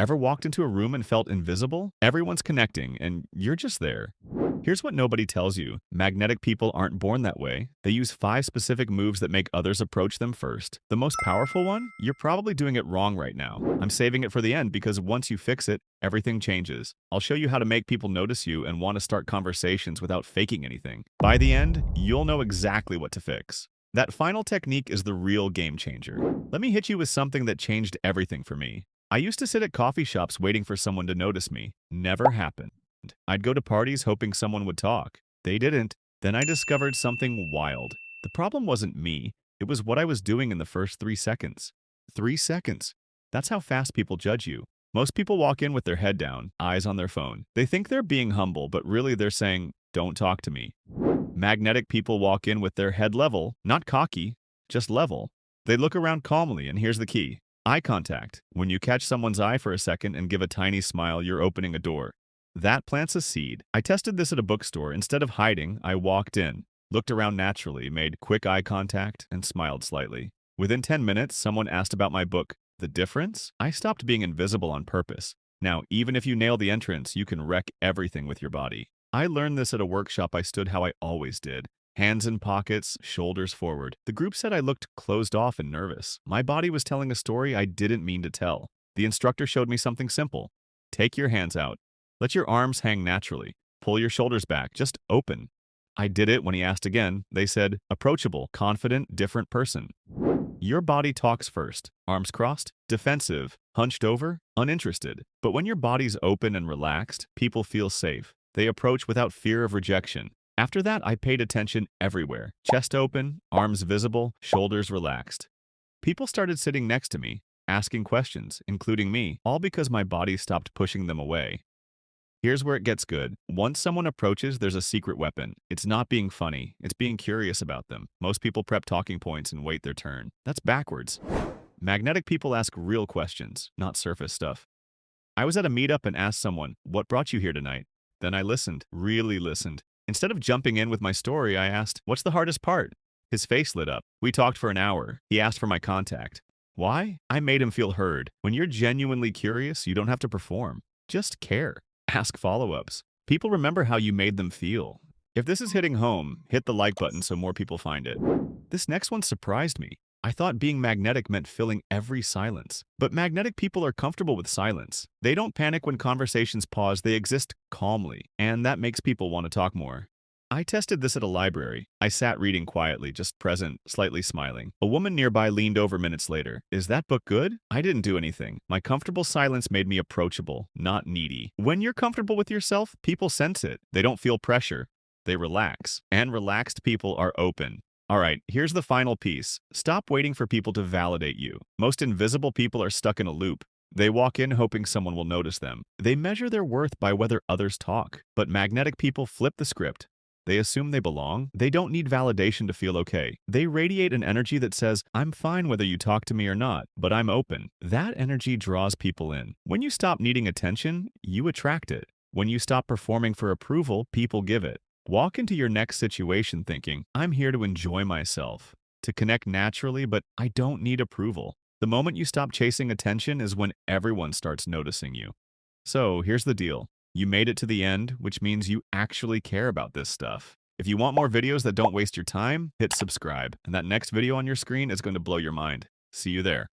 Ever walked into a room and felt invisible? Everyone's connecting, and you're just there. Here's what nobody tells you. Magnetic people aren't born that way. They use 5 specific moves that make others approach them first. The most powerful one? You're probably doing it wrong right now. I'm saving it for the end because once you fix it, everything changes. I'll show you how to make people notice you and want to start conversations without faking anything. By the end, you'll know exactly what to fix. That final technique is the real game changer. Let me hit you with something that changed everything for me. I used to sit at coffee shops waiting for someone to notice me. Never happened. I'd go to parties hoping someone would talk. They didn't. Then I discovered something wild. The problem wasn't me. It was what I was doing in the first 3 seconds. 3 seconds. That's how fast people judge you. Most people walk in with their head down, eyes on their phone. They think they're being humble, but really they're saying, "Don't talk to me." Magnetic people walk in with their head level, not cocky, just level. They look around calmly, and here's the key. Eye contact. When you catch someone's eye for a second and give a tiny smile, you're opening a door. That plants a seed. I tested this at a bookstore. Instead of hiding, I walked in, looked around naturally, made quick eye contact, and smiled slightly. Within 10 minutes, someone asked about my book. The difference? I stopped being invisible on purpose. Now, even if you nail the entrance, you can wreck everything with your body. I learned this at a workshop. I stood how I always did. Hands in pockets, shoulders forward. The group said I looked closed off and nervous. My body was telling a story I didn't mean to tell. The instructor showed me something simple. Take your hands out. Let your arms hang naturally. Pull your shoulders back. Just open. I did it when he asked again. They said, approachable, confident, different person. Your body talks first. Arms crossed, defensive, hunched over, uninterested. But when your body's open and relaxed, people feel safe. They approach without fear of rejection. After that, I paid attention everywhere. Chest open, arms visible, shoulders relaxed. People started sitting next to me, asking questions, including me, all because my body stopped pushing them away. Here's where it gets good. Once someone approaches, there's a secret weapon. It's not being funny. It's being curious about them. Most people prep talking points and wait their turn. That's backwards. Magnetic people ask real questions, not surface stuff. I was at a meetup and asked someone, "What brought you here tonight?" Then I listened, really listened. Instead of jumping in with my story, I asked, "What's the hardest part?" His face lit up. We talked for an hour. He asked for my contact. Why? I made him feel heard. When you're genuinely curious, you don't have to perform. Just care. Ask follow-ups. People remember how you made them feel. If this is hitting home, hit the like button so more people find it. This next one surprised me. I thought being magnetic meant filling every silence. But magnetic people are comfortable with silence. They don't panic when conversations pause, they exist calmly, and that makes people want to talk more. I tested this at a library. I sat reading quietly, just present, slightly smiling. A woman nearby leaned over minutes later. "Is that book good?" I didn't do anything. My comfortable silence made me approachable, not needy. When you're comfortable with yourself, people sense it. They don't feel pressure. They relax. And relaxed people are open. All right, here's the final piece. Stop waiting for people to validate you. Most invisible people are stuck in a loop. They walk in hoping someone will notice them. They measure their worth by whether others talk. But magnetic people flip the script. They assume they belong. They don't need validation to feel okay. They radiate an energy that says, "I'm fine whether you talk to me or not, but I'm open." That energy draws people in. When you stop needing attention, you attract it. When you stop performing for approval, people give it. Walk into your next situation thinking, "I'm here to enjoy myself, to connect naturally, but I don't need approval." The moment you stop chasing attention is when everyone starts noticing you. So here's the deal. You made it to the end, which means you actually care about this stuff. If you want more videos that don't waste your time, hit subscribe, and that next video on your screen is going to blow your mind. See you there.